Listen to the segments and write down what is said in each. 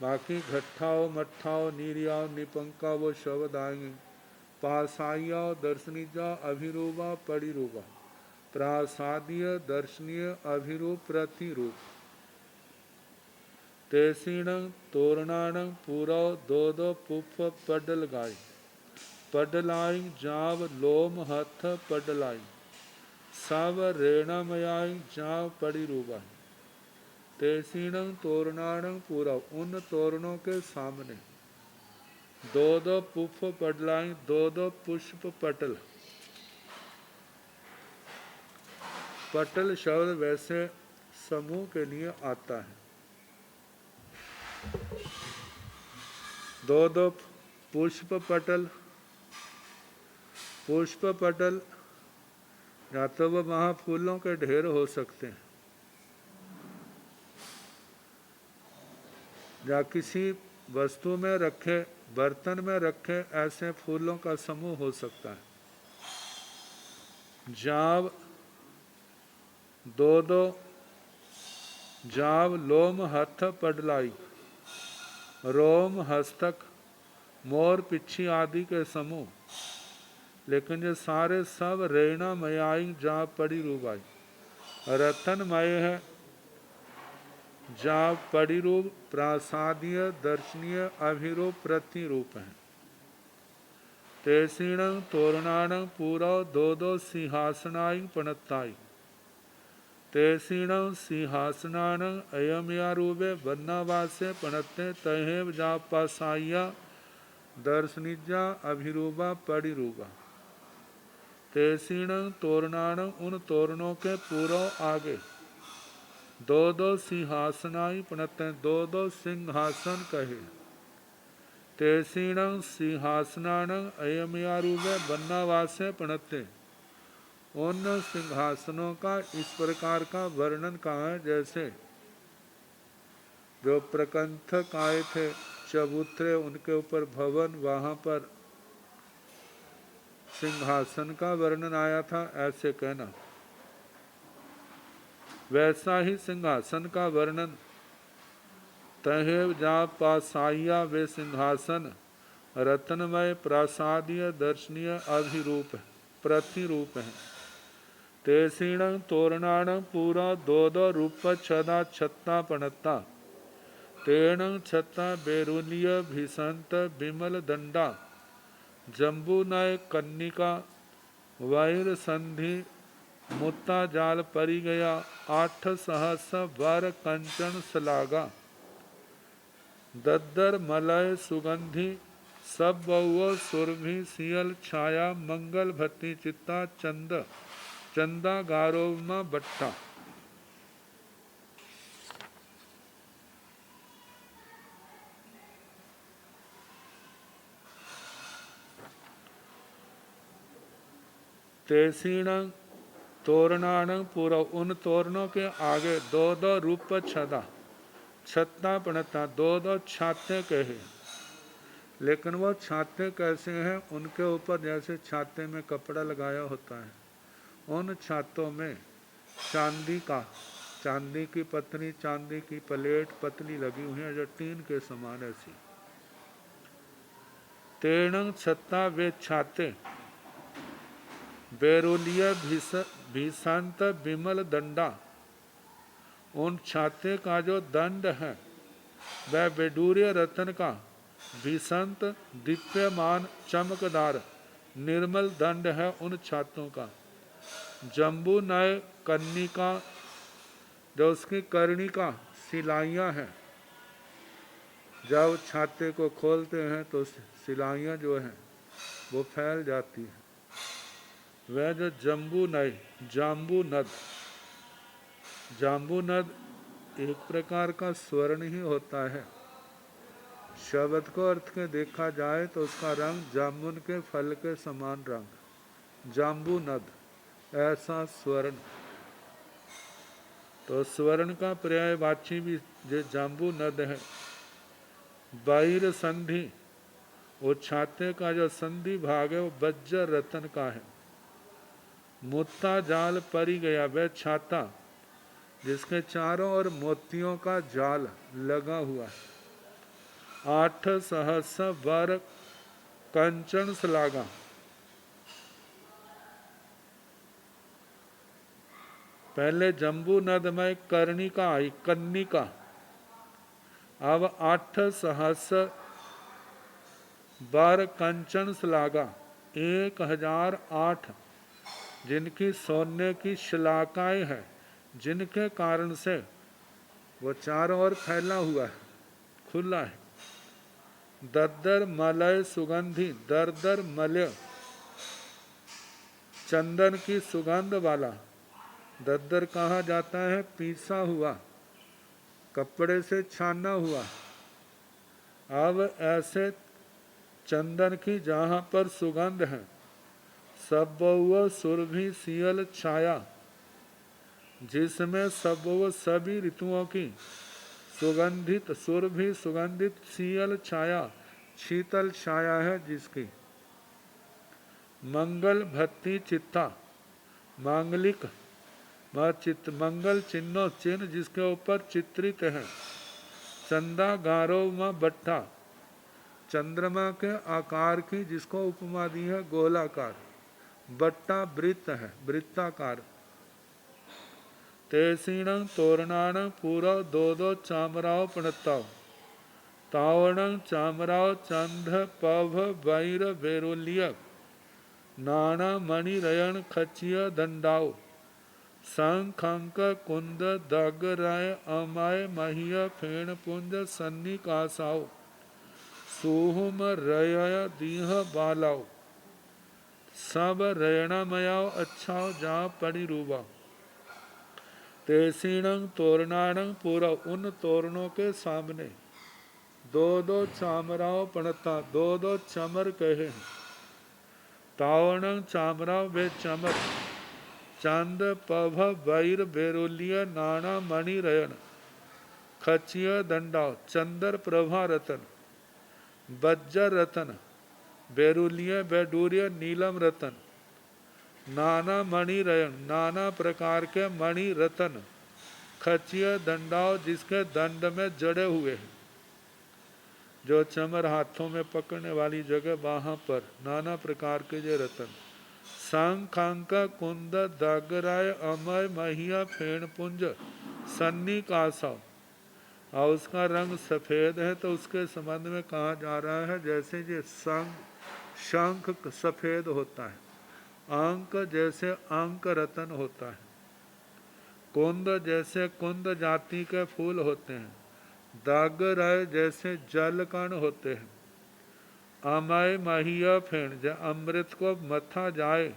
बाकी घट्ठाओ मट्ठाओ नीरियाओ निपंका वो शब्द आएंगे। पासाइयाओ दर्शनीजा अभिरूपा परिरूपा प्रासादीय दर्शनीय अभिरूप प्रतिरूप तेसीण तोरणाण पूरव दो दो पुफ पडल गाय पडलाई जाव लोम हथ पडलाई सब रेणमयाई जाव परिरूपा तेसीण तोरणाण पूरव उन तोरणों के सामने दो दो पुष्प पडलाई दो दो पुष्प पटल। पटल शब्द वैसे समूह के लिए आता है। दो दो पुष्प पटल। पुष्प पटल या तो वह वहाँ फूलों के ढेर हो सकते हैं या किसी वस्तु में रखे बर्तन में रखे ऐसे फूलों का समूह हो सकता है। जाव दो दो जाव लोम हथ पडलाई रोम हस्तक मोर पिच्छी आदि के समूह। लेकिन ये सारे सब रेणा मयाई जा पड़ी रूबाई रतनमय है। जा पड़ी रूप प्रासादीय दर्शनीय अभिरूप प्रतिरूप है। तेसीण तोरणाण पूरव दो दो सिंहासनाई पणताई तेसीण सिंहासनान अयमया रूपे बन्नावासे पणते तहेव जा पासाइया दर्शनिजा अभिरूपा परिरूपा तेसीण तोरणाण उन तोरणों के पूर्व आगे दो दो सिंहासनाई पणते दो दो सिंहासन कहे। तेसीण सिंहासनान अयमया रूपे बन्नावासे पणते उन सिंहासनों का इस प्रकार का वर्णन कहा है जैसे जो प्रकंथक आए थे चबूतरे उनके ऊपर भवन वहाँ पर सिंहासन का वर्णन आया था ऐसे कहना। वैसा ही सिंहासन का वर्णन तहेव जा पासाइया वे सिंहासन रत्नमय प्रासादीय दर्शनीय अभिरूप प्रतिरूप है। तेसीण तोरणाण पूरा दो दो रूप छदा छत्ता पणता तेण छत्ता बेरुलीय भीषंत बिमल दंडा जम्बू नय कन्निका वैर संधि मुत्ता जाल परि गया आठ सहस वर कंचन सलागा दद्दर मलय सुगंधि सब बहुओ सुरभि सियल छाया मंगल भत्ती चित्ता चंद चंदा गारोमा बट्टा। तेसीण तोरणाण पूर्व उन तोरणों के आगे दो दो रूप छदा छत्ता पणता दो दो छाते कहे। लेकिन वो छाते कैसे हैं उनके ऊपर जैसे छाते में कपड़ा लगाया होता है उन छातों में चांदी की पतली चांदी की प्लेट पतली लगी हुई है जो टीन के समान ऐसी। तेण छत्ता वे छाते बेरुलिया भीषंत बिमल दंडा उन छाते का जो दंड है वह बेडूर्य रतन का भीषंत दिव्यमान चमकदार निर्मल दंड है उन छातों का। जम्बू नय कन्निका जो उसकी कर्णिका सिलाइयाँ हैं जब छाते को खोलते हैं तो सिलाइयाँ जो हैं वो फैल जाती हैं। वह जो जाम्बू नद एक प्रकार का स्वर्ण ही होता है। शब्द को अर्थ के देखा जाए तो उसका रंग जामुन के फल के समान रंग जाम्बू नद ऐसा स्वर्ण। तो स्वर्ण का पर्यायवाची भी जो जाम्बू नद है। बाहिर संधि वो छाते का जो संधि भाग है वो बज्जर रतन का है। मुत्ता जाल परी गया वह छाता जिसके चारों ओर मोतियों का जाल लगा हुआ है। 8 सहस वर कंचन सलागा। पहले जम्बू नद में कर्णिका आई, कन्निका। अब 8 सहस वर कंचन सलागा, 1008 जिनकी सोने की शिलाकाएं हैं, जिनके कारण से वो चारों ओर फैला हुआ है, खुला है। दद्दर मलय सुगंधी, दरदर मलय चंदन की सुगंध वाला। दद्दर कहा जाता है पीसा हुआ, कपड़े से छाना हुआ। अब ऐसे चंदन की जहाँ पर सुगंध है, सब सुरभि सियल छाया, जिसमें सब सभी ऋतुओं की सुगंधित सुरभि सुगंधित सियल छाया, शीतल छाया है जिसकी। मंगल भक्ति चित्ता, मांगलिक मंगल चिन्हों चिन्ह जिसके ऊपर चित्रित है। चंदा गारो में बट्टा, चंद्रमा के आकार की जिसको उपमा दी है गोलाकार। बट्टा वृत्त है, वृत्ताकार। तेसीणं तोरणाणं पूरा दो दो चामराव पणताव, तावणं चामराव चंद पभ वैर बेरोलियक, नाना मणि रयण खचिय दंडाओ, शंख अंक कुंद दग राय अमाय महिय फेण पुंज सन्नी कासाओ, सुहुम रय दीह बालाओ, सब रयणामयाओ अच्छाओ जा पड़ी रूबा। तेसीणं तोरणाणं पूरा, उन तोरणों के सामने दो दो चामराव पणता, दो दो चमर कहे। तावणं चामराव वे चमर, चंद पभ वैर बेरोलिय नाना मणि रयन, खचिय दंडाव चंदर प्रभा रतन, बज्जर रतन, बेरुलिय बैडूर्य नीलम रतन, नाना मणि रयन नाना प्रकार के मणि रतन, खचिय दंडाव जिसके दंड में जड़े हुए हैं। जो चमर हाथों में पकड़ने वाली जगह, वहां पर नाना प्रकार के जो रतन। शंख कुंद दागराय अमय महिया फेण पुंज सन्नी कासा, और उसका रंग सफेद है तो उसके संबंध में कहा जा रहा है जैसे ये शंख सफेद होता है, अंक जैसे अंक रतन होता है, कुंद जैसे कुंद जाति के फूल होते हैं, दागराय जैसे जल कण होते हैं, अमय महिया फेण, जब अमृत को मथा जाए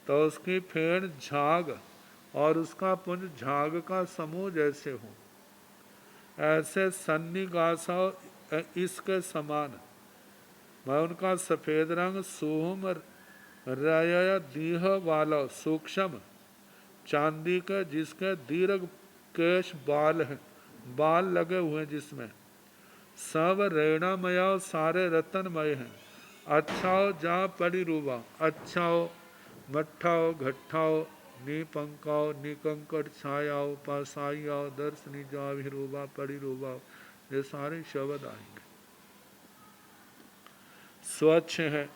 तो उसकी फेण झाग और उसका पुंज झाग का समूह जैसे हो, ऐसे सन्नी गासा इसके समान। मैं उनका सफेद रंग सुहुम रय दीह वाला, सूक्ष्म चांदी के जिसके दीर्घ केश बाल हैं, बाल लगे हुए जिसमें, सब रेणामया सारे रतनमय हैं। अच्छाओ जा पड़ी रूबा, अच्छाओ मट्ठाओ घट्ठाओ निपंकाओ निकंकड़ छायाओ पासाइयाओ दर्शनी जा रूबा पड़ी रूबा, ये सारे शब्द आएंगे। स्वच्छ है,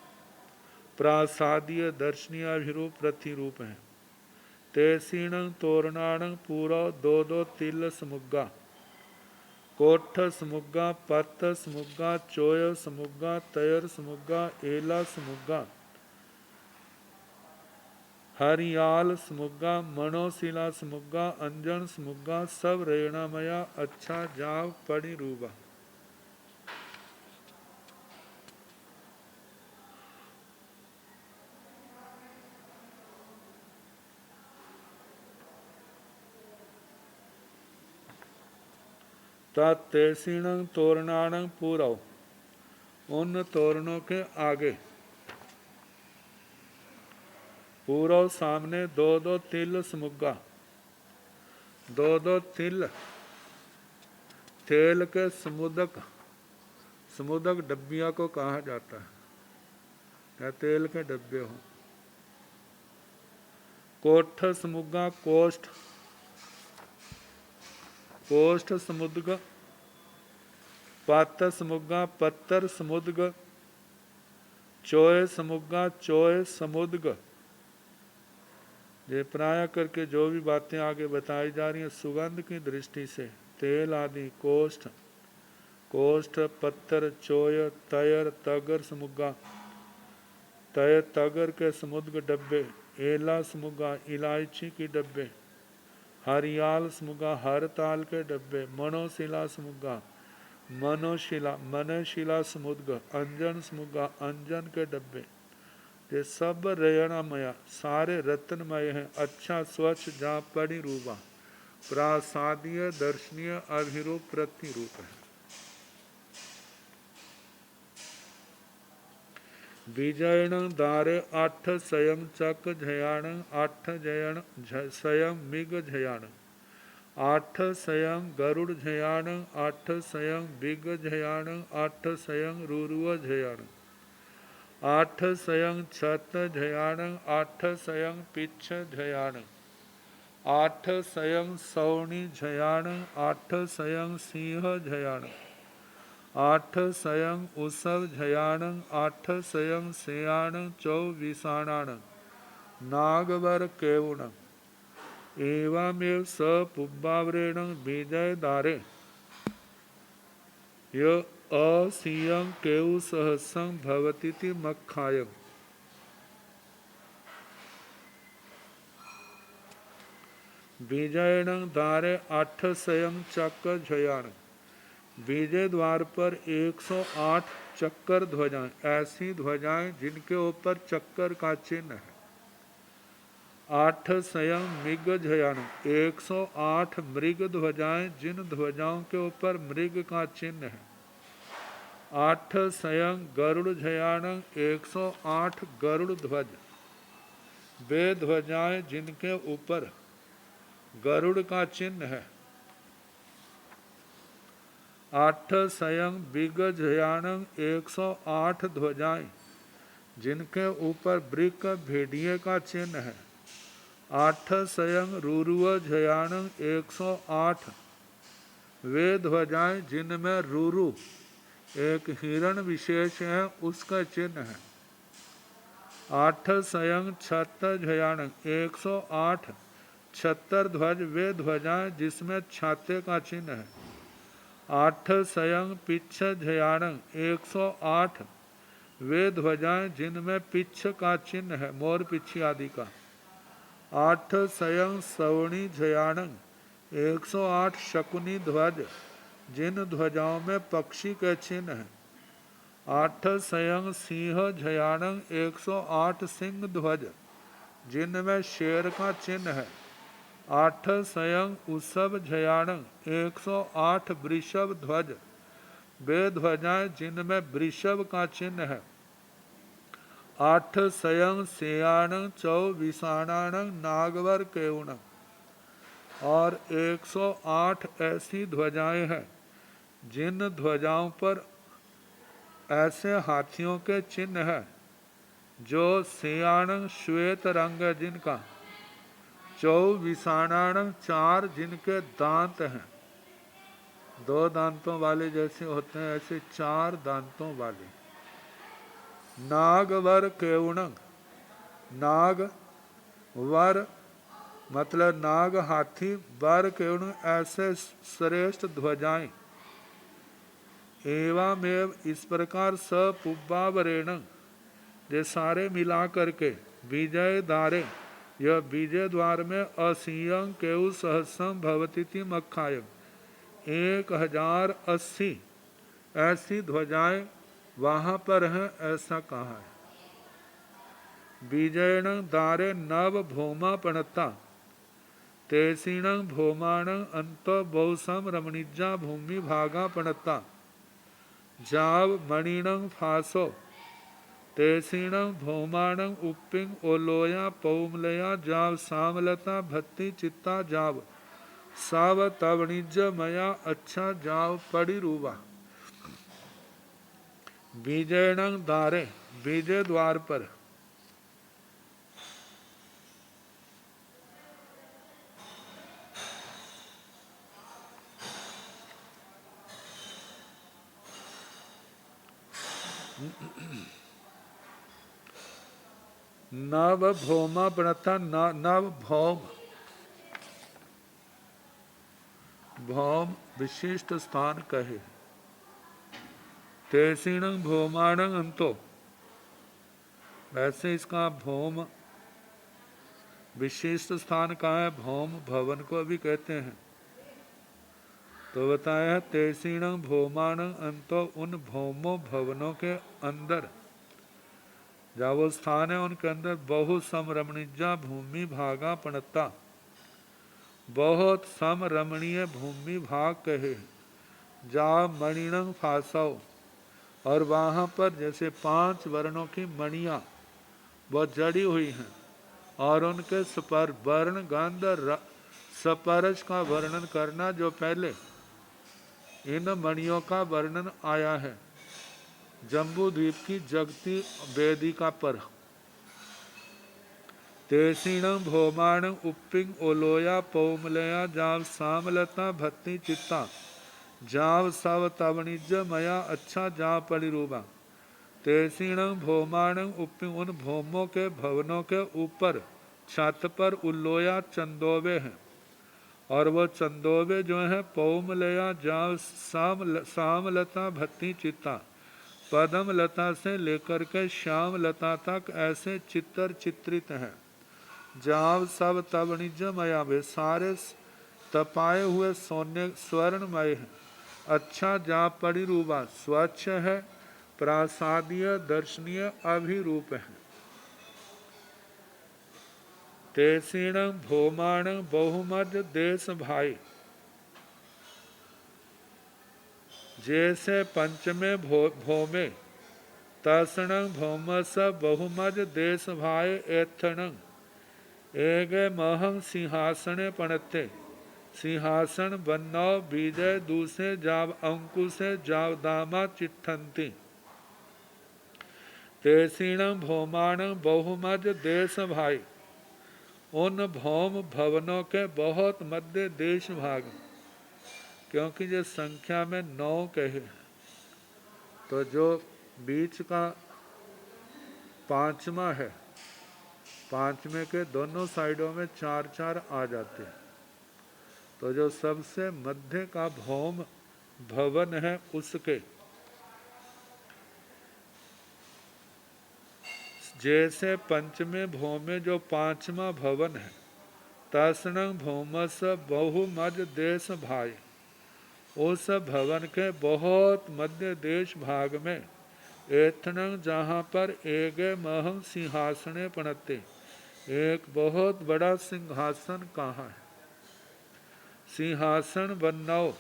प्रासादीय दर्शनीय अभिरूप प्रतिरूप है। तेसीणं तोरणाणं पूरा दो दो तिल समुग्गा, कोठ समुग्गा, पत्त समुग्गा, चोय समुग्गा, तयर समुग्गा, एला समुग्गा, हरियाल समुग्गा, मनोशिला समुग्गा, अंजन समुग्गा, सब रेणामया अच्छा जाव पड़ी रूबा। तेसीणं तोरणाणं पूरव, उन तोरणों के आगे पूरव सामने दो दो तिल समुग्गा, दो दो तिल तेल के समुदक, समुदक डब्बिया को कहा जाता है, या तेल के डब्बे हों। कोठ समुग्गा कोष्ठ, कोष्ठ समुद्र पात समुगा पत्तर समुद्ग, चोय समुगा चोय समुद्ग। ये प्राय करके जो भी बातें आगे बताई जा रही हैं सुगंध की दृष्टि से, तेल आदि, कोष्ठ, कोष्ठ, पत्तर, चोय, तयर, तगर समुगा, तय तगर के समुद्ग डब्बे, एला समुगा इलायची की डब्बे, हरियाल समुगा हर ताल के डब्बे, मनोशिला समुगा मनोशिला मनशिला समुद्ग, अंजन समुगा अंजन के डब्बे। ये सब रेयणामया सारे रत्नमय हैं, अच्छा स्वच्छ जहाँ पड़ी रूपा, प्रासादीय दर्शनीय अभिरूप प्रतिरूप है। विजयण दारे आठ स्वयं चक झयाण, आठ जयण स्वयं मिग झयाण, आठ स्वयं गरुड़ झयाण, आठ स्वयं बिग झयाण, आठ स्वयं रूरुव झयाण, आठ स्वयं छत झयाण, आठ स्वयं पिछ झयाण, आठ स्वयं सौणी झयाण, आठ स्वयं सिंह झयाण, आठ स्वयं उसव झयाण, आठ स्वयं सेयाण चौविसाणाण, नागवर केवण, एवमेव स पुब्बावरेण विजय दारे य असियं केउ सहसं भवतीति मक्खायं। विजयण दारे आठ स्वयं चक्र झयाण, विजय द्वार पर 108 चक्कर ध्वजाएं, ऐसी ध्वजाएं जिनके ऊपर चक्कर का चिन्ह है। आठ स्वयं मृग झयाण, 108 मृग ध्वजाएं जिन ध्वजाओं के ऊपर मृग का चिन्ह है। आठ स्वयं गरुड़ झयाण, 108 गरुड़ ध्वज, वे ध्वजाएं जिनके ऊपर गरुड़ का चिन्ह है। आठ स्वयं बिग झयाण, 108 ध्वजाएं जिनके ऊपर वृक भेड़िए का चिन्ह है। आठ स्वयं रूरुव झयाण, 108 वे ध्वजाएं जिनमें रूरु एक हिरण विशेष है उसका चिन्ह है। आठ स्वयं छत झयाण, 108 छत्तर ध्वज वे ध्वजाएं जिसमें छाते का चिन्ह है। आठ स्वयं पिछ झयाण, 108 वे ध्वजाएं जिनमें पिछ का चिन्ह है, मोर पिछी आदि का। आठ स्वयं सवणी झयाण, 108 शकुनी ध्वज जिन ध्वजाओं में पक्षी के चिन्ह है। आठ स्वयं सिंह झयाण, 108 सिंह ध्वज जिनमें शेर का चिन्ह है। आठ स्वयं उसव झयाण, 108 वृषभ ध्वज वे ध्वजाएं जिनमें वृषभ का चिन्ह है। आठ स्वयं सेयाण चौविसाणाण नागवर केवण, और 108 ऐसी ध्वजाएं हैं जिन ध्वजाओं पर ऐसे हाथियों के चिन्ह है जो सेयाण श्वेत रंग है जिनका, चौविसाणाण चार जिनके दांत हैं, दो दांतों वाले जैसे होते हैं ऐसे चार दांतों वाले। नागवर केवणं, नाग वर मतलब नाग हाथी, वर केवण ऐसे श्रेष्ठ ध्वजाएं। एवमेव इस प्रकार स पुब्बावरेण ये सारे मिला करके विजय दारे यह विजय द्वार में असीयं केउ सहस्रम भवतीति मक्खायं 1080 ऐसी ध्वजाएं वहाँ पर हैं ऐसा कहा है। विजयण दारे नव भौमा पणता तेसीण भौमाण अंत बहुसम रमणिजा भूमि भागा पणता जाव मणिणं फासो तेसीण भौमाण उप्पिंग ओलोया पौमलया जाव सामलता भत्ती चित्ता जाव साव तवणिज मया अच्छा जाव पड़ी रूबा। विजयण दारे विजय द्वार पर नव भौमा प्रणता नव भौम, भौम विशिष्ट स्थान कहे। तेसीणं भौमाणं अंतो, वैसे इसका भौम विशिष्ट स्थान कहाँ है? भौम भवन को भी कहते हैं। तो बताया तेसीणं भौमाणं अंतो, उन भौमों भवनों के अंदर, जहाँ वो स्थान है उनके अंदर बहु समरमणिजा भूमि भागा पणता, बहुत समरमणीय भूमि भाग कहे। जा मणिणं फासव, और वहाँ पर जैसे 5 वर्णों की मणियाँ वो जड़ी हुई हैं, और उनके स्पर वर्ण गंध स्पर्श का वर्णन करना, जो पहले इन मणियों का वर्णन आया है जम्बू द्वीप की जगती वेदिका पर। तेसीणं भौमाणं उप्पिंग ओलोया पौमलया जाव सामलता भत्ती चित्ता, जाव सव तवणिज मया अच्छा जाव परिरूबा। तेसीणं भौमाणं उप्पिंग, उन भौमों के भवनों के ऊपर छत पर उल्लोया चंदोवे हैं, और वो चंदोवे जो हैं पौमलया जाव सामलता भत्ती चित्ता, पदम लता से लेकर के श्याम लता तक ऐसे चित्र चित्रित हैं। जाव सब तवणिज मया, वे सारे तपाए हुए सोने स्वर्णमय है। अच्छा जा परिरूपा, स्वच्छ है, प्रासादीय दर्शनीय अभिरूप है। तेसीणं भौमाणं बहुमद देश भाई, जैसे पंचमे भौमे तसणं भौमस बहुमद देश भाई एथणं, एगे महं सिंहासने पणते, सिंहासन बन्नौ बीजय दूसरे जाव अंकुशे जाव दामा चिट्ठन्ति। तेसीणं भौमाणं बहुमद देश भाई, उन भौम भवनों के बहुत मध्य देश भाग, क्योंकि जो संख्या में 9 कहे, तो जो बीच का 5वां है, 5वें के दोनों साइडों में 4-4 आ जाते हैं। तो जो सबसे मध्य का भौम भवन है उसके जैसे पंचमे भौमे जो 5वां भवन है, तसणं भौमस बहुमद देश भाई, उस भवन के बहुत मध्य देश भाग में एथणं, जहाँ पर एगे महं सिंहासने पणते, एक बहुत बड़ा सिंहासन कहाँ है। सिंहासन बन्नौ,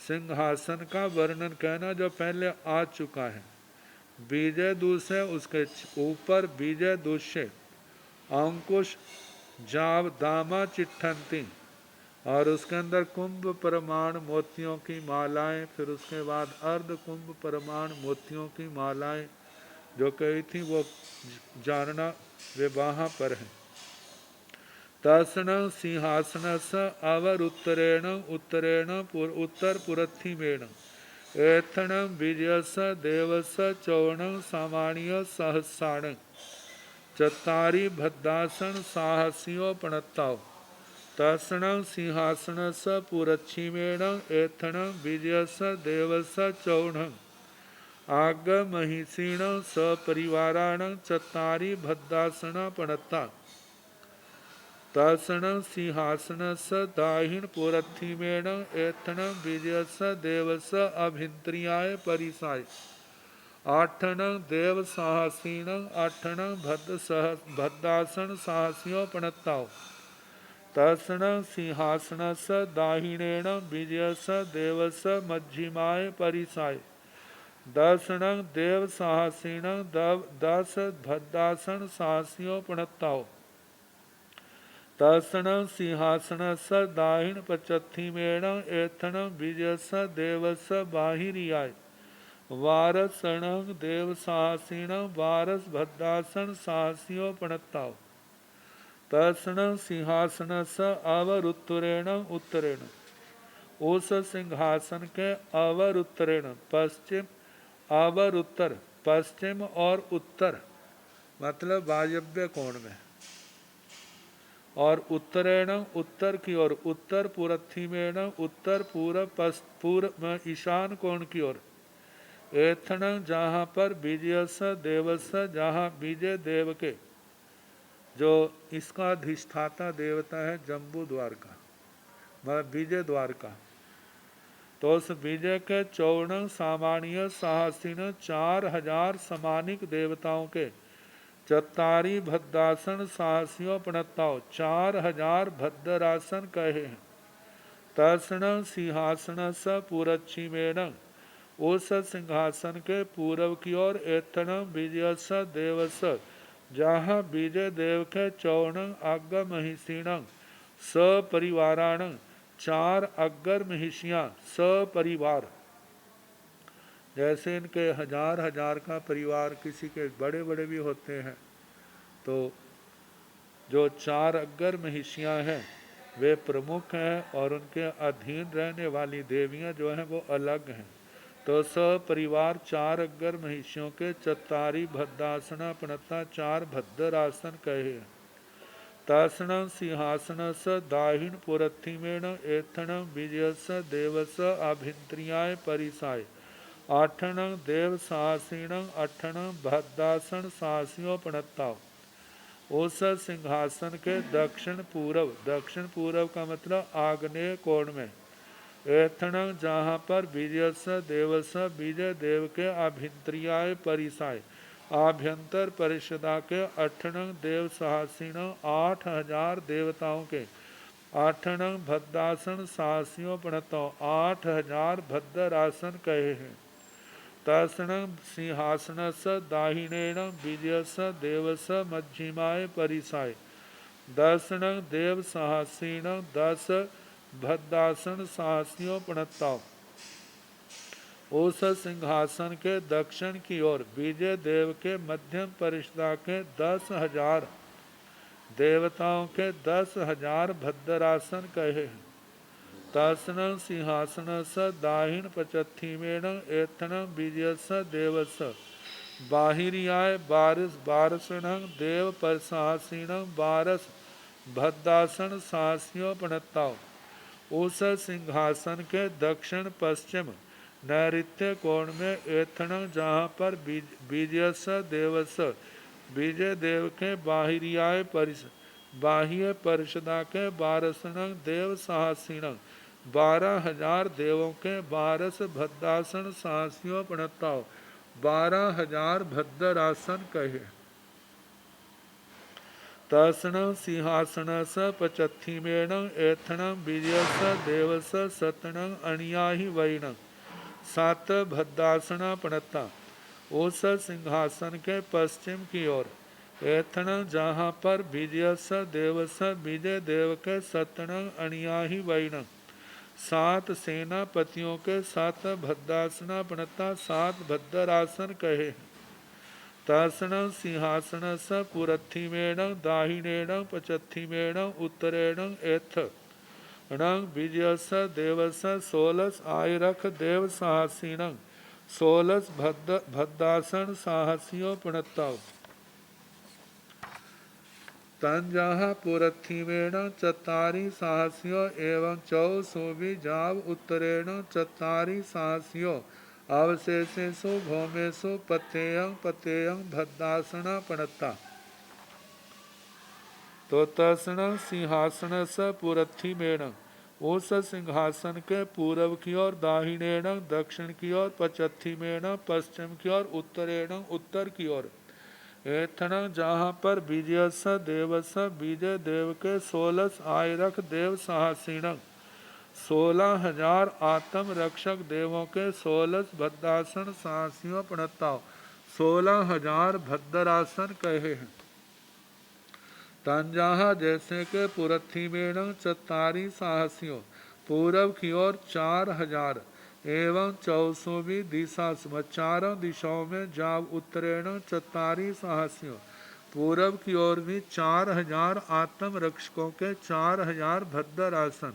सिंहासन का वर्णन कहना जो पहले आ चुका है। बीजय दूसरे, उसके ऊपर बीजय दूसरे अंकुश जाव दामा चिट्ठन्ति, और उसके अंदर कुंभ परमाण मोतियों की मालाएं, फिर उसके बाद अर्ध कुंभ परमाण मोतियों की मालाएं जो कही थी वो जानना वे वहाँ पर हैं। तसणं सिंहासनस अवर उत्तरेण उत्तरेण उत्तर पुरथिमेण, एथणं विजयस देवस चौणं सामान्य सहस्राणं, चत्तारी भद्दासन साहसियों पणत्ताओ। तसणं सिंहासनस पुरच्छिमेण, एथणं विजयस देवस चौणं, आग महिषीण सपरिवाराण, चत्तारी भद्दासन पणत्ता। तसणं सिंहासनस दाहिण पुरथिमेण, एथणं विजयस देवस अभिंत्रियाय परिसाय, आठणं देव साहसीणं, आठणं भद्दासन साहसियों पणत्ताओ। तसणं सिंहासनस दाहिणेण विजयस देवस मध्यमाय परिसाय, दसणं देव साहसीणं 10 भद्दासन साहसियों पणत्ताओ। तसणं सिंहासनस दाहिण पचथिमेण, एथणं विजयस देवस बाहिरियाय, वारसणं देव साहसीणं वारस भद्दासन साहसियों पणत्ताओ। तसणं सिंहासनस अवर उत्तरेण उत्तरेण, उस सिंहासन के अवर उत्तरेण पश्चिम अवर उत्तर पश्चिम और उत्तर मतलब वायव्य कोण में, और उत्तरेण उत्तर की ओर, उत्तर पूर्वथिमेण उत्तर पूर्व ईशान कोण की ओर, एथण जहाँ पर बीजयस देवस जहाँ बीजय देव के, जो इसका अधिष्ठाता देवता है जम्बू द्वार का, मतलब विजय द्वार का, तो उस विजय के 54 सामान्य साहसिन 4000 समानिक देवताओं के चत्तारी भद्रासन साहसियों प्रणताओ 4000 भद्रासन कहे हैं। तर्षण सिंहासन स पूरच्छिमेण, उस सिंहासन के पूर्व की ओर एथण विजयस देवस, जहाँ विजय देव के 54 अग्र महिषीण सपरिवाराण, 4 अग्र महिषियाँ सपरिवार, जैसे इनके हजार हजार का परिवार, किसी के बड़े बड़े भी होते हैं, तो जो 4 अग्र महिषियाँ हैं वे प्रमुख हैं, और उनके अधीन रहने वाली देवियाँ जो हैं वो अलग हैं। तो सपरिवार 4 अग्र महिषियों के चत्तारी भद्रासना प्रणता 4 भद्रासन कहे। तासन सिंहासन स दाहिण पुरथिमेण एथण विजयस देवस आभिंत्रियाय परिसाय, 8 देव साहसीण 8 भद्रासन साहसियों प्रणताओ, उस सिंहासन के दक्षिण पूर्व का मतलब आग्नेय कोण में, एथण जहाँ पर विजयस देवस विजय देव के आभिंत्रियाय परिसाय, आभ्यंतर परिषदा के 8 देव साहसीण 8000 देवताओं के, 8 भद्रासन साहसियों प्रणतों 8000 भद्रासन कहे हैं। तर्षण सिंहासन स दाहिणेण विजयस देवस मध्यमाय परिसाय, 10 देव साहसीण 10 भद्रासन साहसियों प्रणताओ, उस सिंहासन के दक्षिण की ओर विजय देव के मध्यम परिषदा के 10,000 देवताओं के 10,000 भद्रासन कहे हैं। तर्षण सिंहासन स दाहिण पचथिमेण एथण विजयस देवस, बाहिरियाय बारसण देव परसासीण 12 भद्रासन साहसियों प्रणताओ, उस सिंहासन के दक्षिण पश्चिम नैऋत्य कोण में एथण जहाँ पर विजयस देवस विजय देव के बाह्य परिषदा के 12 देव साहसीण 12,000 देवों के 12 भद्रासन साहसियों प्रणताओ, 12,000 भद्रासन कहे। तर्षण सिंहासन स पचथिमेण एथण विजयस देवस सतण अणियाहि वैण, 7 भद्रासन प्रणता, उस सिंहासन के पश्चिम की ओर एथण जहाँ पर विजयस देवस विजय देव के सतण अणियाहि वैण, 7 सेनापतियों के 7 भद्रासना प्रणता 7 भद्रासन कहे। तर्षण सिंहासन स पुरथिमेण दाहिणेण पचथिमेण उत्तरेण एथ णं विजयस देवस 16 आयरख देव साहसीण 16 भद्रासन साहसियों प्रणताओ, तंजहा पुरथिमेण चत्तारि साहसियों एवं 24 जाव उत्तरेण चत्तारि साहसियों, अवशेषेषु भौमेषु पतेयं भद्रासन प्रणता। तो तर्षण सिंहासन स पुरथिमेण, उस सिंहासन के पूर्व की ओर दाहिणेण दक्षिण की ओर, पचथिमेण पश्चिम की ओर, उत्तरेण उत्तर की ओर, एथण जहाँ पर विजयस देवस विजय देव के 16 आयरख देव साहसीण 16,000 आत्म रक्षक देवों के 16 भद्रासन साहसियों प्रणताओ, 16,000 भद्रासन कहे हैं। तंजहा जैसे के पुरथिमेण चत्तारि साहसियों, पूर्व की ओर 4,000 एवं 24वीं दिशा 4 दिशाओं में जाव उत्तरेण चत्तारि साहसियों, पूर्व की ओर भी 4,000 आत्म रक्षकों के 4,000 भद्रासन,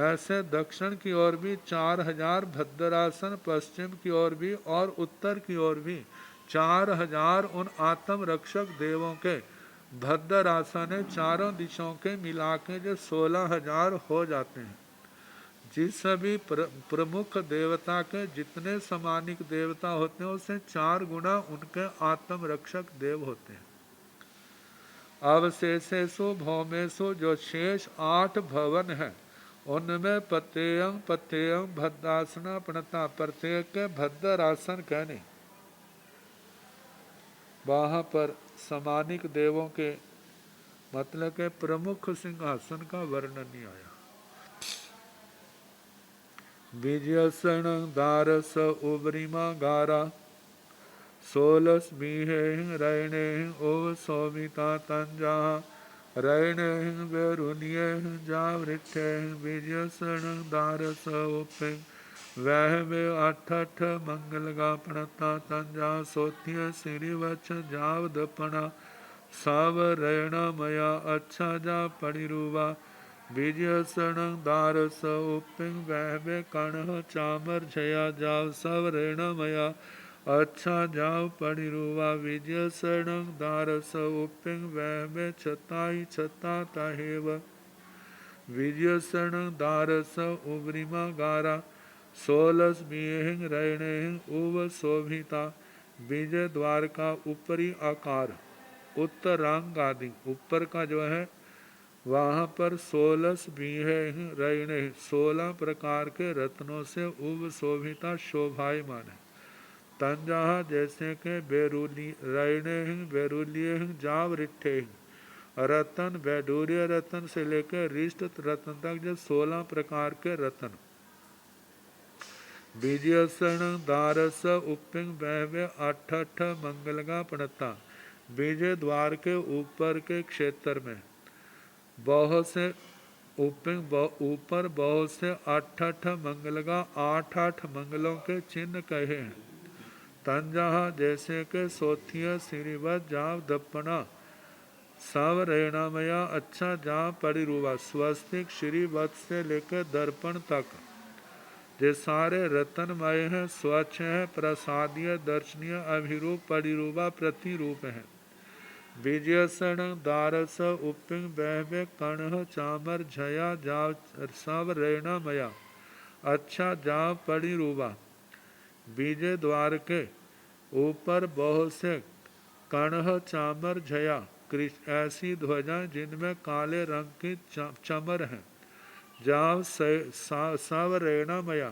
ऐसे दक्षिण की ओर भी 4,000 भद्रासन, पश्चिम की ओर भी और उत्तर की ओर भी 4000 उन आत्म रक्षक देवों के भद्रासन है, चारों दिशाओं के मिला के जो 16,000 हो जाते हैं। जिस सभी प्रमुख देवता के जितने समानिक देवता होते हैं उससे 4 गुना उनके आत्म रक्षक देव होते हैं। अवशेषेशु भौमेशु जो शेष 8 भवन है उनमें पतेयं पतेयं भद्रासना प्रणता, प्रत्येक के भद्रासन कहने वहां पर समानिक देवों के मतलब के प्रमुख सिंहासन का वर्णन नहीं आया। विजयसन दारस उबरिमा गारा 16 बीहे रैणे ओव सौमिता तंजा रैणे बेरुनिये जावृठे विजयसन दारस उपे वह में 8 मंगल गा प्रणता तंजा सोत्य श्रीवच जाव दपना साव रैणा मया अच्छा जा परिरुवा विजयसन दारस उपिंग वह में कण चामर झया जाव सव रैणा मया अच्छा जाव परिरुवा विजयसन दारस उपिंग वह में छताई छता ताहेव विजयसन दारस उबरिमा गारा 16 बीहिंग रैणेहिंग उव शोभिता विजय द्वार का ऊपरी आकार उत्तरांग आदि ऊपर का जो है वहाँ पर 16 बीहे रैणे 16 प्रकार के रत्नों से उव शोभिता शोभायमान है। तंजहा जैसे के बेरुली रैणे बेरुलिये जाव रिठे रतन वैडूर्य रतन से लेकर रिष्ट रतन तक जो 16 प्रकार के रतन। बीजसन दारस उपिंग बहवे 8 मंगल का पड़ता विजय द्वार के ऊपर के क्षेत्र में बहुत से उपिंग ऊपर बहुत से 8 मंगल का 8 मंगलों के चिन्ह कहे हैं। तंजहा जैसे के सोथिया श्रीवत जाव दपना सव रेणामया अच्छा जा परिरुवा स्वस्तिक श्रीवत से लेकर दर्पण तक जे सारे रतनमय हैं, स्वच्छ हैं, प्रसादीय दर्शनीय अभिरूप परिरूपा प्रतिरूप हैं। विजयसन दारस उपिंग बहवे कण चामर झया जाव सव रेणामया अच्छा जाव परिरूपा विजय द्वार के ऊपर बहुत से कण चामर झया ऐसी ध्वजा जिनमें काले रंग की चमर हैं। जाव सव रेणामया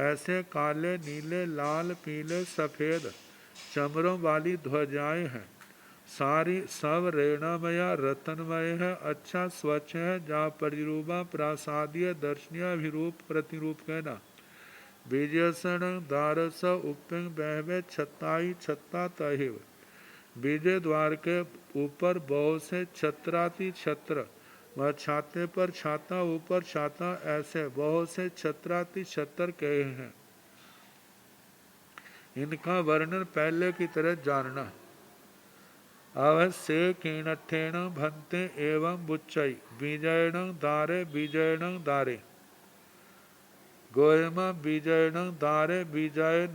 ऐसे काले नीले लाल पीले सफ़ेद चमरों वाली ध्वजाएं हैं। सारी सब रेणामया रतनमय है, अच्छा स्वच्छ है। जा परिरूपा प्रासादीय दर्शनीय अभिरूप प्रतिरूप कहना। बीजसन दारस उपिंग बहवे छताई छत्ता तहिव विजय द्वार के ऊपर बहुत से छत्राति छत्र वह छाते पर छाता ऊपर छाता ऐसे बहुत से छत्राति छत्र कहे हैं। इनका वर्णन पहले की तरह जानना। अवश्य कीणठेण भंते एवं बुच्चई बीजयण दारे बीजयण दारे गोयम बीजयण दारे बीजय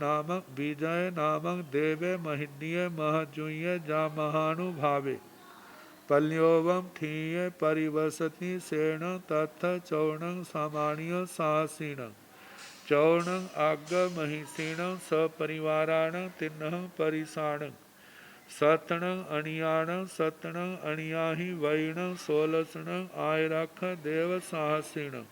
नामक देवे महिन्य महजुय जा महानुभावे पल्योवम ठीय परिवसति सेण तथ चौर्ण सामान्य साहसीण चौर्ण आग महिषीण सपरिवाराण तिन्न परिसाण सतण अणियाण सतण अणियाहि वैण 16 आयरख देव साहसीण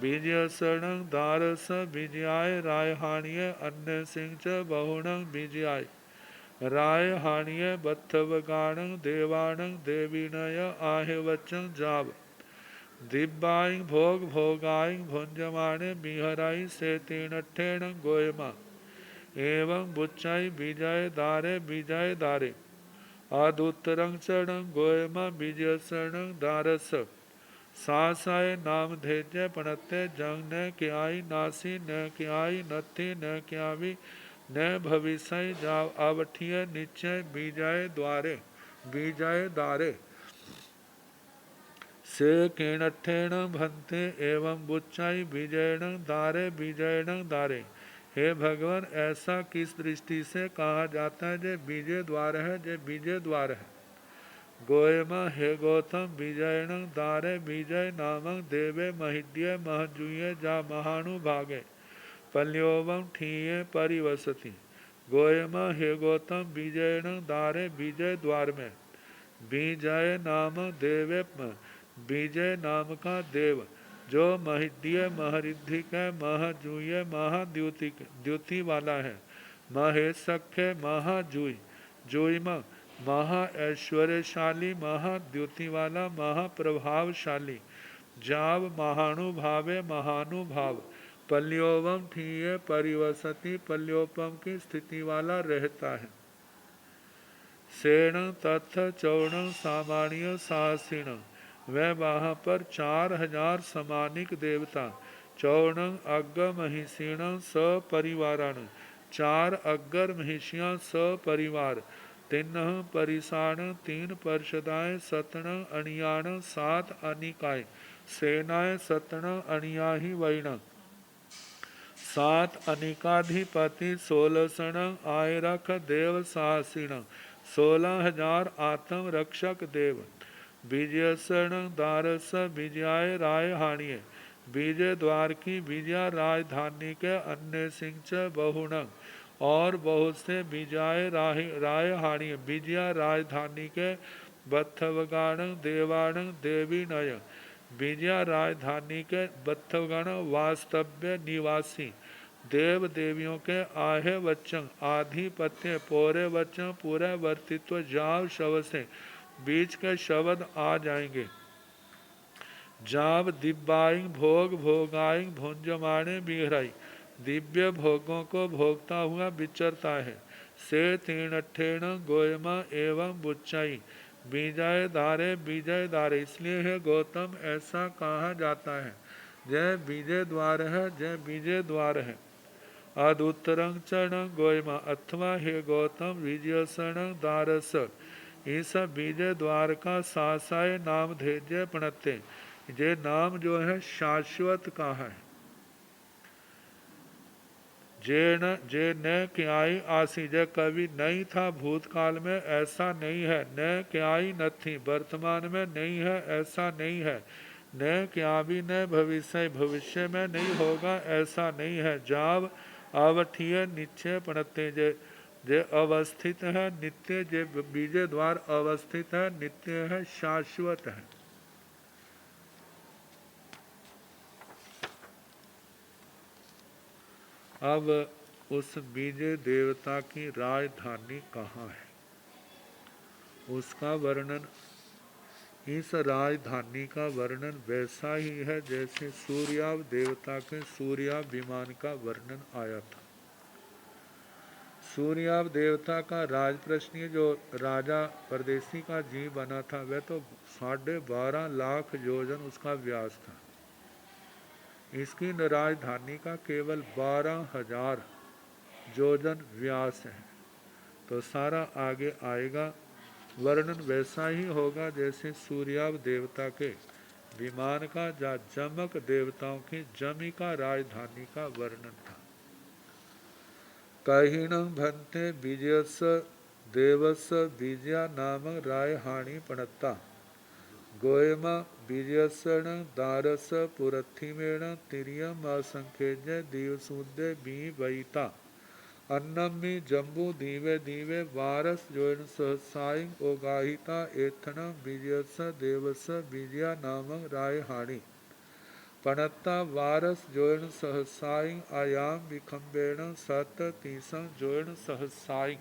विजयसण दारस विजयाय रायहाणिय अन्य सिंह च बहुण विजयाय राय हाणिय बत्थवगाण देवाण देवीनय आहे वचन जाव दिब्बाई भोग भोगाई भुंजमाण बिहराई से तीनठेण गोयमा एवं बुच्चाई विजय दारे आदुत्तरंग चरण गोयमा विजयसण दारस सासाय नाम धेज्य पणते जंग न क्याई नासी न क्याई नथी न क्यावी न भविष्य जाव अवठिय निश्चय बीजाय दारे से कीणठेण भंते एवं बुच्चाई बीजयण दारे हे भगवान, ऐसा किस दृष्टि से कहा जाता है जे बीजे द्वार है, जे बीजे द्वार है। गोयम हे गौतम बीजयण दारे बीजय नामक देवे महिद्य महजुये जा महानुभागे पल्योवम ठीये परिवसति। गोयम हे गौतम बीजयण दारे बीजय द्वार में बीजय नाम देवे, बीजय नाम का देव जो महिद्य महरिद्धि के महजूय महाद्युति द्युति वाला है। महेशख्य महाजूय जूयम महा ऐश्वर्यशाली महाद्युति वाला महाप्रभावशाली। जाव महानुभावे महानुभाव पल्योवम ठीये परिवसति पल्योपम की स्थिति वाला रहता है। सेण तथ चौण सामान्य साहसिण वह वहाँ पर 4000 समानिक देवता। चौण अग्ग महिषीण सपरिवारण 4 अग्गर महिषियाँ सपरिवार। 3 परिसाण 3 परिषदाएँ 7 अणियाण 7 अनिकाय सेनाएँ 7 अणियाही वैण 7 अनिकाधिपति 16 आयरख देव साहसिण 16,000 आत्म रक्षक देव। विजयसण दारस विजयाय राय हाणिय विजय द्वार की विजया राजधानी के अन्य सिंह च बहुण और बहुत से विजय राय हाणिय विजया राजधानी के बत्थवगाण देवाण देवी नय विजया राजधानी के बत्थवगण वास्तव्य निवासी देव देवियों के आहे वचन आधिपत्य पोरे वचन पूरे वर्तित्व जाव शव से बीच के शब्द आ जाएंगे। जाव दिव्याई भोग भोगाई भुंजमाणे बिहराई दिव्य भोगों को भोगता हुआ विचरता है। से तीर्ण ठेण गोयमा एवं बुच्चाई बीजय धारे इसलिए है गौतम ऐसा कहा जाता है। जय बीजय द्वार है, जय बीजय द्वार है। अदुत्तरं चरण गोयमा अथवा हे गौतम विजयसण दारस इस बीजय द्वार का सासाय नाम धेज्य पणते ये नाम जो है शाश्वत का है। जे न क्याई आसी जय कभी नहीं था भूतकाल में ऐसा नहीं है। न क्याई न थी वर्तमान में नहीं है ऐसा नहीं है। न क्या भी न भविष्य भविष्य में नहीं होगा ऐसा नहीं है। जाव अवठीय निश्चय पणते जे अवस्थित है नित्य जे बीजे द्वार अवस्थित है नित्य है शाश्वत है। अब उस बीजे देवता की राजधानी कहाँ है उसका वर्णन। इस राजधानी का वर्णन वैसा ही है जैसे सूर्याव देवता के सूर्याभिमान का वर्णन आया था। सूर्याव देवता का राजप्रश्न जो राजा परदेसी का जी बना था वह तो 12.5 लाख योजन उसका व्यास था। इसकी राजधानी का केवल 12,000 योजन व्यास है। तो सारा आगे आएगा वर्णन वैसा ही होगा जैसे सूर्याव देवता के विमान का जा जमक देवताओं की जमिका राजधानी का वर्णन था। कहिण भंते बीजस देवस बीजया नाम राय हानि पणता गोयमा बीजसण दारस पुरथिमेण तिरियम असंख्यज दीवसूद्य बी वैता अन्नम में जम्बू दीवे दीवे वारस जोन सहसाई ओगाहिता एथन बीजस देवस बीजया नाम राय हानि पणत्ता वारस जोन सहसाई आयाम विखम्बेण सत तीसं जोन सहसाई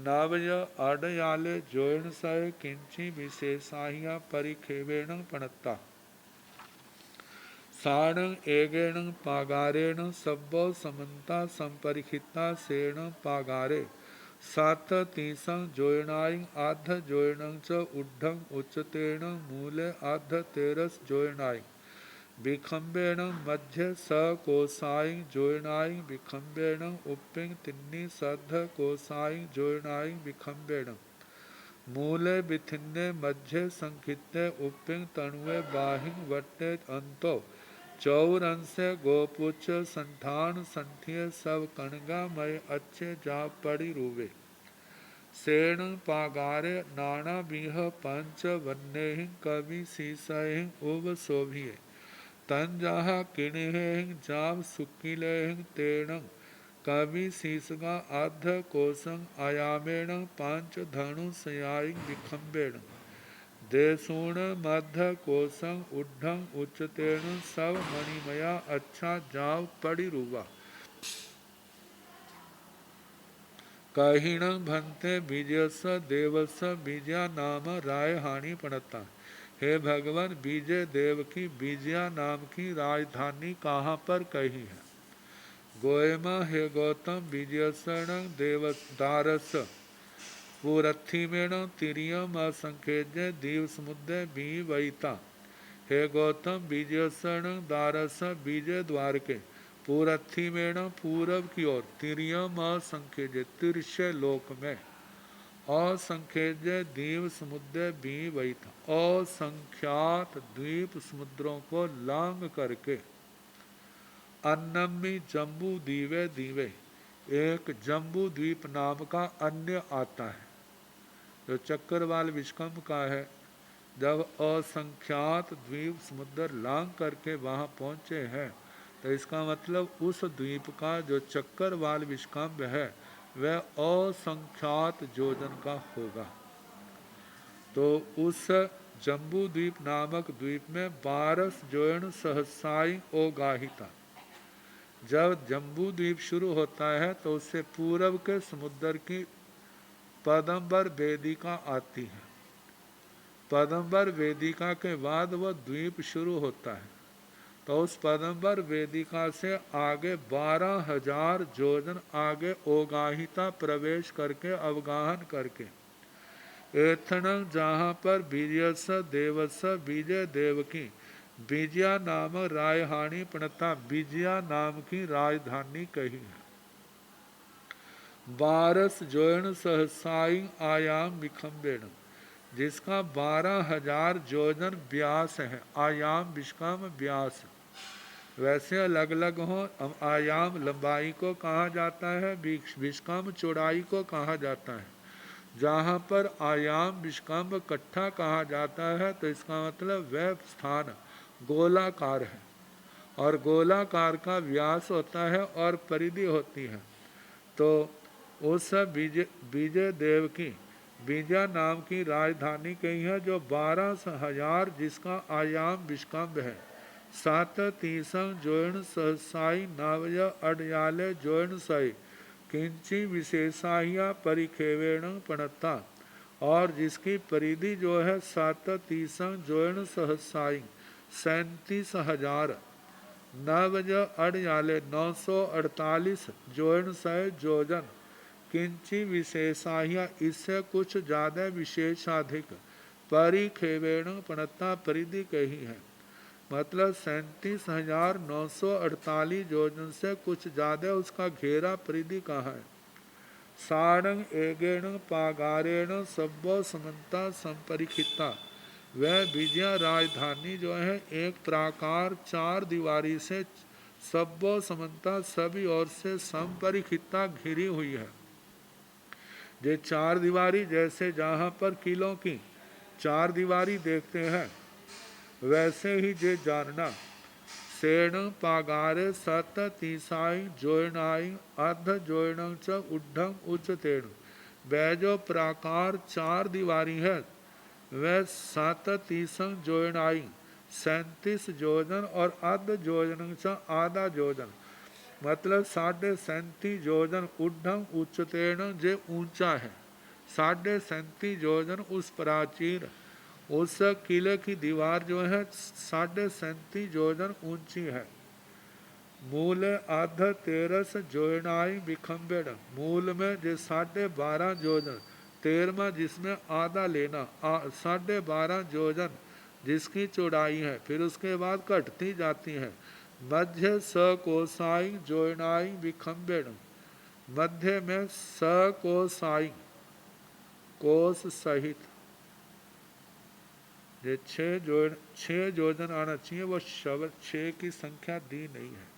नवय अडयाले जोन सह किंची विशेषाहिया परिखेवेण पणत्ता साणं एगेण पागारेण सब्बो समन्ता संपरिखिता सेण पागारे सात तीसं जोयनाई आध जोयनं च उड्ढं उच्चतेन मूले आध तेरस जोयनाई विखम्बेण मध्य स कोसाई जोयनाई विखम्बेण उप्पिंग तिन्नी सद्ध कोसाई जोयनाई विखम्बेण मूले विथिन्ने मध्य संखित्ते उप्पिंग तणुवे बाहिं वट्टे अंतो चौरंश गोपुच संठान संठिय सब कणगामय अच्छे जा पड़ी रूवे। सेण पागारे नाना बीह पंच वन्ने कवि सीसहि उब शोभिये। तन जहा किणहे जाम सुकिले तेण कवि शीसगा आध कोसं आयामेण पांच धनु सयाई विखंबेण। देसूण मध्य कोसं उड्ढं उच्चतेण सब मणिमया अच्छा जाव पड़ी रूवा। कहिण भंते बीजस देवस बीजा नाम राय हानि पड़ता। हे भगवान, बीजे देव की बीजिया नाम की राजधानी कहाँ पर कही है? गोयमा हे गौतम बीजसण देवदारस पूरथिमेण तिरियम असंख्यज्ञ दीव समुद्र बी वैता। हे गौतम बीजसण दारस बीजे द्वार के पूरथिमेण पूरब की ओर तिरियम असंख्यज्ञ तिरछे लोक में असंख्यज्ञ द्वीप समुद्र बी वैता। असंख्यात द्वीप समुद्रों को लांग करके अन्नमी जम्बू दीवे दीवे एक जम्बू द्वीप नाम का अन्य आता है जो चक्रवाल विष्कंभ का है। जब असंख्यात द्वीप समुद्र लांग करके वहाँ पहुँचे हैं तो इसका मतलब उस द्वीप का जो चक्रवाल विष्कंभ है वह असंख्यात योजन का होगा। तो उस जम्बू द्वीप नामक द्वीप में 12 जोयन सहसाई ओगाहिता। जब जम्बू द्वीप शुरू होता है तो उससे पूरब के समुद्र की पदम्बर वेदिका आती है। पदम्बर वेदिका के बाद वह द्वीप शुरू होता है। तो उस पदम्बर वेदिका से आगे 12,000 योजन आगे ओगाहिता प्रवेश करके अवगाहन करके एथन जहाँ पर बीजस देवस बीजय देव की बीजिया नाम रायहानी प्रणता बीजिया नाम की राजधानी कही है। 12 जोयन सहसाई आयाम विखंबेण जिसका 12,000 योजन व्यास है। आयाम विष्कम व्यास वैसे अलग अलग हो। आयाम लंबाई को कहा जाता है, विष्कम चौड़ाई को कहा जाता है। जहाँ पर आयाम विष्कम्भ इकट्ठा कहा जाता है तो इसका मतलब वह स्थान गोलाकार है और गोलाकार का व्यास होता है और परिधि होती है। तो उस बीजे देव की बीजा नाम की राजधानी कही है जो 12,000 जिसका आयाम विष्कम्भ है। 7 तीसं जोयन सहसाई नावय अडयाले जोयन सई किंची विशेषाहिया परिखेवेण पणता और जिसकी परिधि जो है 7 तीसं जोयन सहसाई 37,000 नवज अड़याले 948 जोयन सय जोजन किंची विशेषाहिया इससे कुछ ज़्यादा विशेषाधिक परिखेवेण पणता परिधि कही है। मतलब 37,948 योजन से कुछ ज़्यादा उसका घेरा परिधि कहा है। सारंग एगेण पागारेण सब्बो समन्ता संपरिखिता वह विजया राजधानी जो है एक प्राकार 4 दीवारी से सब्बो समन्ता सभी ओर से संपरिखिता घिरी हुई है। ये 4 दीवारी जैसे जहाँ पर किलों की 4 दीवारी देखते हैं वैसे ही जे जानना सेण पागारे सत तीसाई जोयनाई अध जोयन च उड्ढम उच्चतेण वह जो प्राकार 4 दीवारी है वह 7 तीसं जोयनाई 37 योजन और अध जोजन च आधा योजन मतलब 37.5 योजन उड्ढम उच्चतेण जे ऊंचा है। 37.5 योजन उस प्राचीर उस किले की दीवार जो है 37.5 योजन ऊंची है। मूल आध 13 जोयनाई विखंबेण मूल में जो 12.5 योजन 13वां जिसमें आधा लेना 12.5 योजन जिसकी चौड़ाई है फिर उसके बाद घटती जाती है। मध्य सकोसाई जोयनाई विखंबेण मध्य में सकोसाई कोस सहित जो 6 योजन आना चाहिए वो शब्द 6 की संख्या दी नहीं है।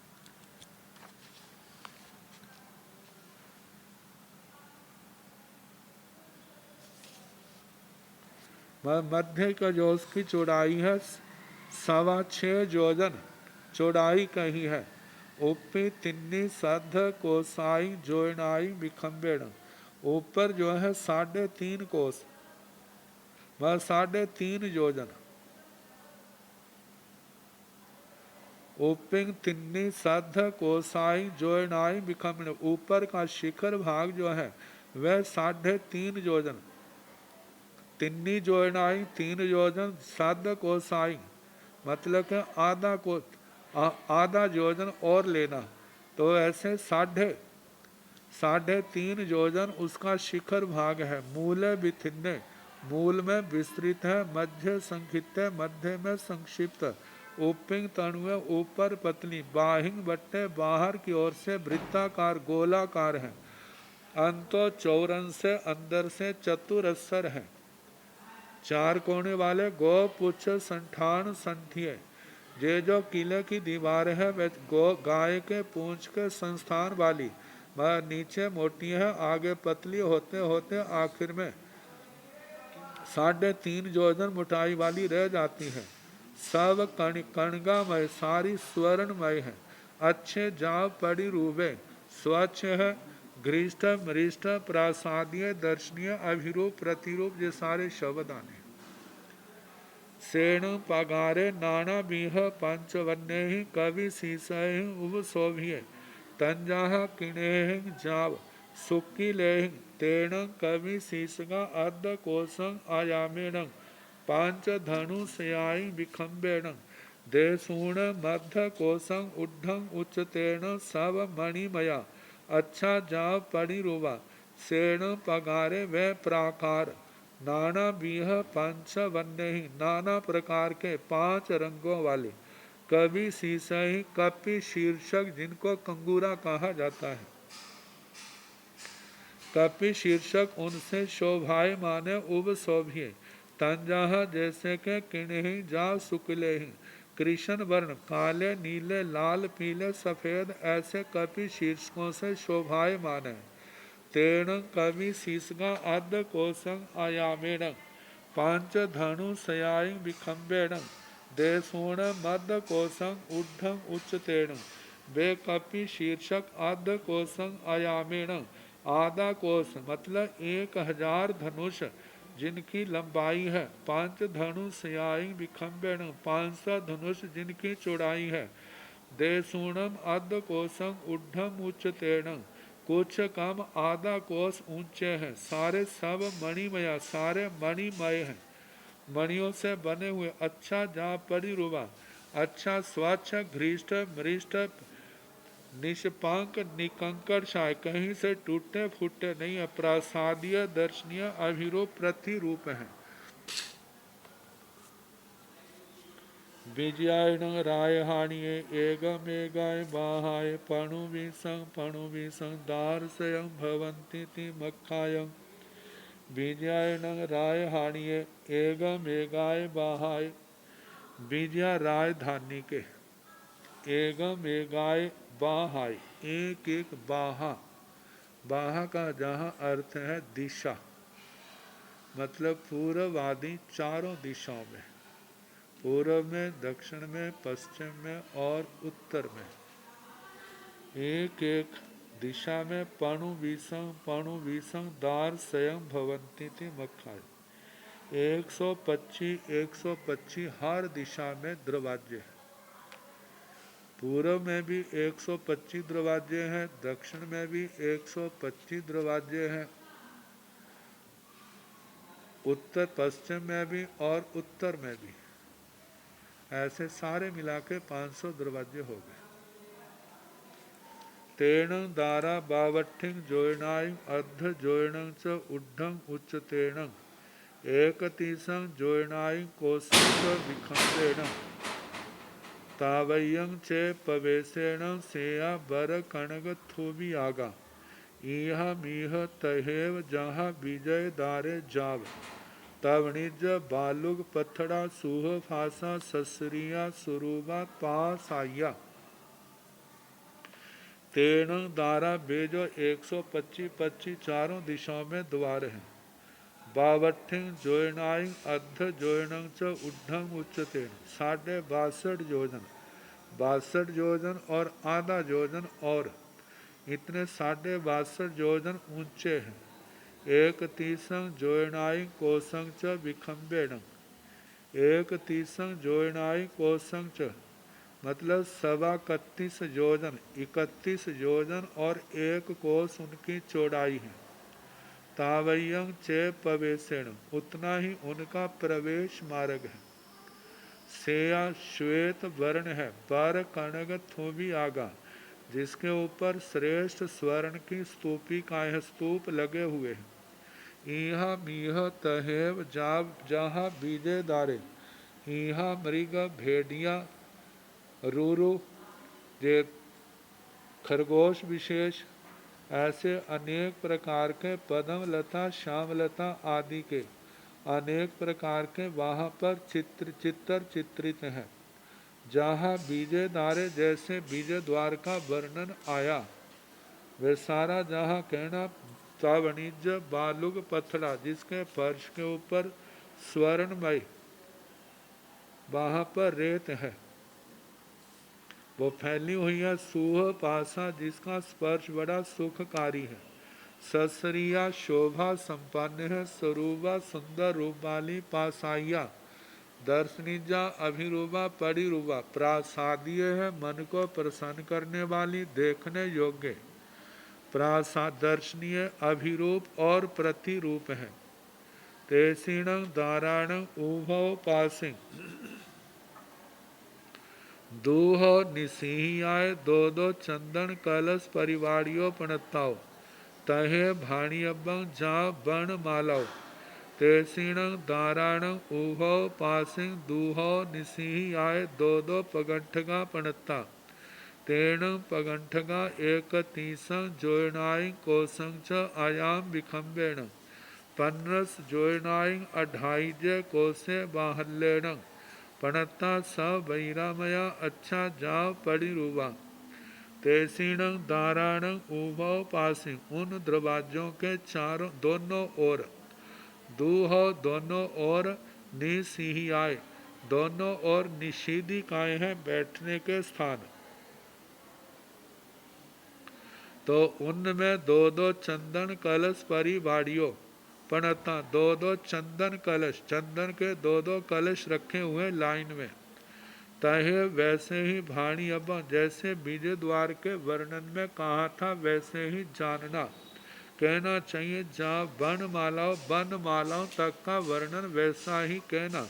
मध्य का जो उसकी चौड़ाई है 6.25 योजन चौड़ाई कही है। ऊपी तिन्नी सध कोसाई जोड़नाई विखम्बेड़, ऊपर जो है 3.5 कोस वह 3.5 योजन। ऊपिंग तिन्नी सध कोसाई जोड़नाई विखम्बेड़, ऊपर का शिखर भाग जो है वह 3.5 योजन। तिन्नी जोड़नाई 3 योजन, सध कोसाई मतलब कि आधा योजन और लेना, तो ऐसे 3.5 योजन उसका शिखर भाग है। मूल विथिन्ने, मूल में विस्तृत है। मध्य संक्षिप्त, मध्य में संक्षिप्त। ऊपिंग तणुए ऊपर पतली, बाहिंग बट्टे बाहर की ओर से वृत्ताकार गोलाकार है। अंतो चौरन से अंदर से चतुरस्र है। 4 कोने वाले गो पुच्छ संठान संठिये, ये जो किले की दीवार है वह गाय के पूंछ के संस्थान वाली, वह नीचे मोटी है, आगे पतली होते होते आखिर में 3.5 योजन मोटाई वाली रह जाती है। सब कणगामय, सारी स्वर्णमय है। अच्छे जाव पड़ी रूबे, स्वच्छ है। घृष्ट मृष्ट प्रासादीय दर्शनीय अभिरूप प्रतिरूप, ये सारे शब्द आने। सेण पगारे नाना बीह पंचवन्य ही, कवि शीसहि उब शोभिये, तंजाह किणेह जाव सुक्की लेह, तेण कवि शीसगा अर्ध कोसं आयामेण, पांच धनु सयाई विखम्बेण, देसूण मध्य कोसं उड्ढं उच्चतेण, सब मणिमया अच्छा जाव परिरुवा, सेण पगारे व प्राकार, नाना बीह पंचवन्य ही, नाना प्रकार के 5 रंगों वाले, कवि शीसहि कपि शीर्षक, जिनको कंगूरा कहा जाता है। कपि शीर्षक उनसे शोभाए माने उब शोभिये, तंजाह जैसे के किणहि जा शुक्ले ही, कृष्ण वर्ण काले नीले लाल पीले सफेद ऐसे कपि शीर्षकों से शोभाए माने। तेण कवि शीर्षका अर्ध कोसं आयामेण, पांच धनु सयाई विखम्बेण, देसूण मध्य कोसं उड्ढं उच्चतेण, वे कपि शीर्षक अर्ध कोसं आयामेण, आधा कोस मतलब 1000 धनुष जिनकी लंबाई है, 5 धनु सयाई विखम्बेण 500 धनुष जिनकी चौड़ाई है, देसूणम अर्ध कोसं उड्ढम उच्चतेण, कुछ कम आधा कोस ऊंचे हैं। सारे सब मणिमया, सारे मणिमय हैं, मणियों से बने हुए। अच्छा जा परिरुवा, अच्छा स्वच्छ घृष्ट मृष्ट निष्पांक निकंकड़ शाय, कहीं से टूटे फूटे नहीं है। प्रासादीय दर्शनीय अभिरूप प्रतिरूप है। विजयायण राय हानिये एगम एगाय बाहाय, पणु विसंग दार स्वयं भवंती मक्खायं। विजयायण राय हानिये एगम एगाय बाहाय, विजया राजधानी के, एगम एगाय बाहाय एक एक बाहा, बाहा का जहाँ अर्थ है दिशा, मतलब पूर्व आदि चारों दिशाओं में, पूर्व में, दक्षिण में, पश्चिम में और उत्तर में, एक एक दिशा में पणु विसंग दार स्वयं भवंती थी मक्खाय। 125 हर दिशा में दरवाजे हैं। पूर्व में भी 125 दरवाजे हैं, दक्षिण में भी 125 दरवाजे हैं, उत्तर पश्चिम में भी और उत्तर में भी, ऐसे सारे मिला के 500 दरवाजे हो गए। तेण दारा बावठिंग जोयनाई अर्ध जोयणं च उड्ढं उच्चतेण, एकतीसं जोयनाई कोसं विखम्बेण, तावयं चे पवेशेण सेया बर कणग थूबी आगा, इह मीह तहेव जहाँ विजय दारे जाव, तब निज बालुग पथड़ा सूह फासा ससरिया सुरूबा पास आया। तेण दारा बेजो 125 चारों दिशाओं में द्वार हैं। बावठिंग जोयनाई अध जोयनंग च उड्ढंग उच्चतेन 62 योजन 62 योजन और आधा योजन और इतने 62 योजन ऊंचे हैं। एक तीसंग जोयनाई कोसंग च विखम्बेण 31 जोयनाई कोसंग च मतलब 31 योजन 31 योजन और 1 कोस उनकी चौड़ाई है। तावयंग चे पवेशेण उतना ही उनका प्रवेश मार्ग है। सेया श्वेत वर्ण है पर कणग थोबी आगा जिसके ऊपर श्रेष्ठ स्वर्ण की स्तूपिकाएं स्तूप लगे हुए हैं। इहा मीह तहेव जाब जहाँ बीजे दारे इहा मृग भेड़िया रूरू जे खरगोश विशेष ऐसे अनेक प्रकार के पद्म लता श्यामलता आदि के अनेक प्रकार के वहाँ पर चित्रित हैं। जहाँ बीजे दारे जैसे बीजे द्वार का वर्णन आया वे सारा जहाँ कहना वाणिज्य बालुग पथड़ा जिसके फर्श के ऊपर स्वर्णमय वहाँ पर रेत है वो फैली हुई है। सूह पासा जिसका स्पर्श बड़ा सुखकारी है। ससरिया शोभा संपन्न है। स्वरूपा सुंदर रूप वाली पासाइया दर्शनीजा अभिरूपा परिरूपा प्रासादीय है मन को प्रसन्न करने वाली देखने योग्य प्रासाद दर्शनीय अभिरूप और प्रतिरूप है। तेसीण दाराण उभव पासिंग दूह निसिहियाय दो चंदन कलश परिवाड़ियों पणताओ तहे भाणी अब्बंग जा बण मालाओ। तेसीण दाराण उभव पासिंग दूह निसिहियाय दो पगंठगा पणता तेण पगंठगा एक तीसं जोयनाई कोसंग च आयाम विखम्बेण 15 जोयनाई 2.5 कोसे बाहल्लेण पणता स वैरामया अच्छा जा परिरूवा। तेसीण दाराण उभव पासिंग उन दरवाजों के चारों दोनों ओर दूह दोनों ओर निसिहियाय दोनों ओर निषेधिकाएं हैं बैठने के स्थान। तो उनमें दो चंदन कलश परिवाड़ियों पणता दो चंदन कलश चंदन के दो कलश रखे हुए लाइन में। तहे वैसे ही भाणी अब जैसे बीजे द्वार के वर्णन में कहा था वैसे ही जानना कहना चाहिए। जहाँ वन मालाओं तक का वर्णन वैसा ही कहना।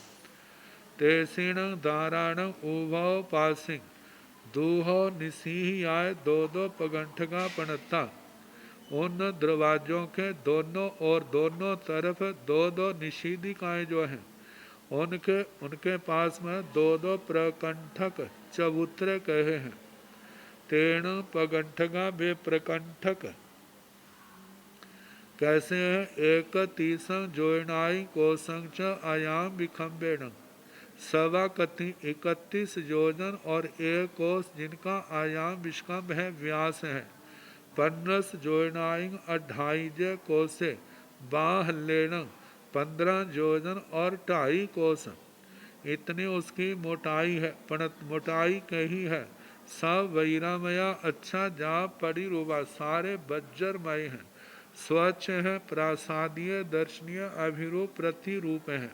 तेसीण दाराण उभव पासिंग दूह निसिहियाय दो पगंठगा पणता उन दरवाजों के दोनों और दोनों तरफ दो निषेधिकाएं जो हैं उनके पास में दो प्रकंठक चबूतरे कहे हैं। तेण पगंठगा वे प्रकंठक कैसे हैं। एक तीसं जोयनाई कोसंग च आयाम विखम्बेण 31 योजन और 1 कोस जिनका आयाम विष्कम्भ है व्यास है। 15 जोयनाई 2.5 कोसे बाहल्लेण 15 योजन और 2.5 कोस इतनी उसकी मोटाई है मोटाई कही है। सब वैरामया अच्छा जा पड़ी रूबा सारे बज्जरमय हैं स्वच्छ है प्रासादीय दर्शनीय अभिरूप प्रतिरूप हैं।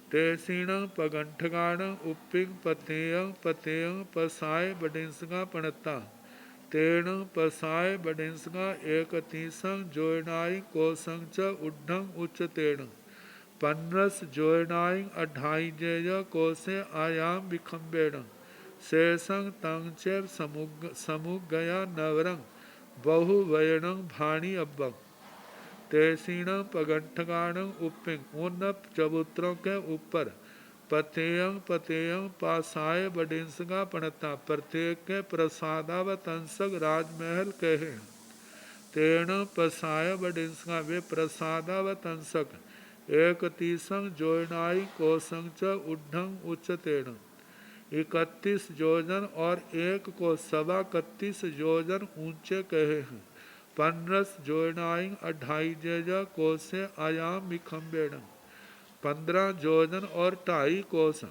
तेसीण पगंठगाण उपिंग पतेयं पसाय बडिंसगा पणता तेण पसाय बडिंसगा एक तीसं जोयनाई कोसंग च उड्ढंग उच्चतेण 15 जोयनाई 2.5 कोसे आयाम विखम्बेण शेषंग तंग चेव समुग गया नवरंग बहुवयणं भाणी अब्बंग। तेसीण पगंठगाण उपिंग उन चबूतरों के ऊपर पतेयं पासाय बडिंसगा पणता प्रत्येक के प्रसादावतंसक राजमहल कहे। तेण पसाय बडिंसगा वे प्रसादावतंसक एकतीसं जोयनाई कोसं च उड्ढं उच्चतेन। 31 योजन और एक को 31 योजन ऊंचे कहे हैं। 15 जोयनाई 28 जेजा कोसे आयाम विखम्बेण। 15 योजन और 2.5 कोस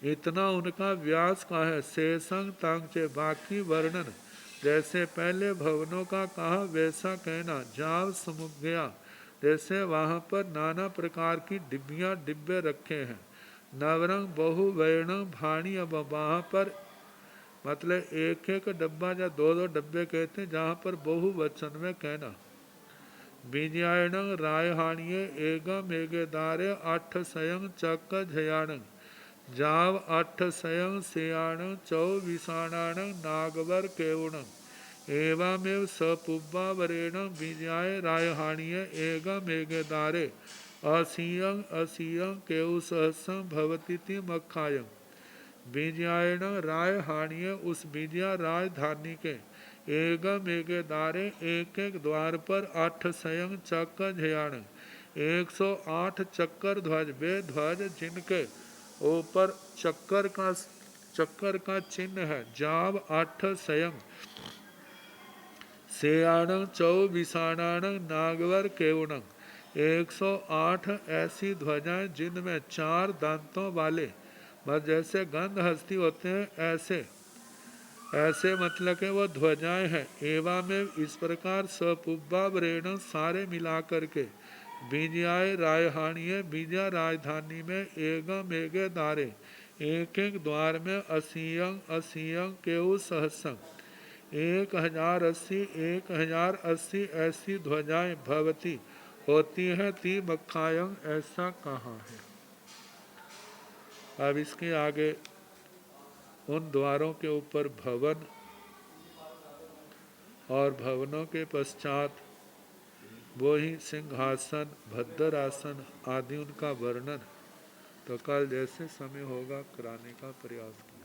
इतना उनका व्यास का है। शेषंग तांगचे बाकी वर्णन जैसे पहले भवनों का कहा वैसा कहना। जाव समुख गया जैसे वहाँ पर नाना प्रकार की डिब्बियाँ डिब्बे रखे हैं। नवरंग बहुवर्ण भाणी, अब वहाँ पर मतलब एक एक डब्बा या दो दो डब्बे कहते हैं, जहाँ पर बहुवचन में कहना। बीजायण रायहाणिये एगम एगेदारे 8 सयं चक झयाणं। जाव 8 सयं सेयाण चौ विषाणाण नागवर केवणं। एवमेव सपुब्बावरेण बीजाय रायहाणिये एगम एगेदारे असीयं असीयं केउ सहस्रं भवतीति मखायं। बीजायण रायहाणिये उस बीजिया राजधानी के एगम एगेदारे एक एक द्वार पर 8 सयं चक झयाण 108 चक्कर ध्वज, वे ध्वज जिनके ऊपर चक्कर का चिन्ह है। जाव 8 सयं सेयाणं चौ विषाणाणं नागवर केवणं। 108 ऐसी ध्वजाएं जिनमें 4 दांतों वाले, बस जैसे गंध हस्ती होते हैं ऐसे मतलब के वो ध्वजाएं हैं। एवं में इस प्रकार सपुब्बावरेण सारे मिलाकर के बीजियाय रायहाणिये बीजा राजधानी में एगम एगे दारे एक एक द्वार में असीयं असीयं केउ सहस्रं 1080 1080 ऐसी ध्वजाएं भवती होती है। ती मखायं ऐसा कहा है। अब इसके आगे उन द्वारों के ऊपर भवन और भवनों के पश्चात वो ही सिंहासन भद्रासन आदि उनका वर्णन तो कल जैसे समय होगा कराने का प्रयास किया।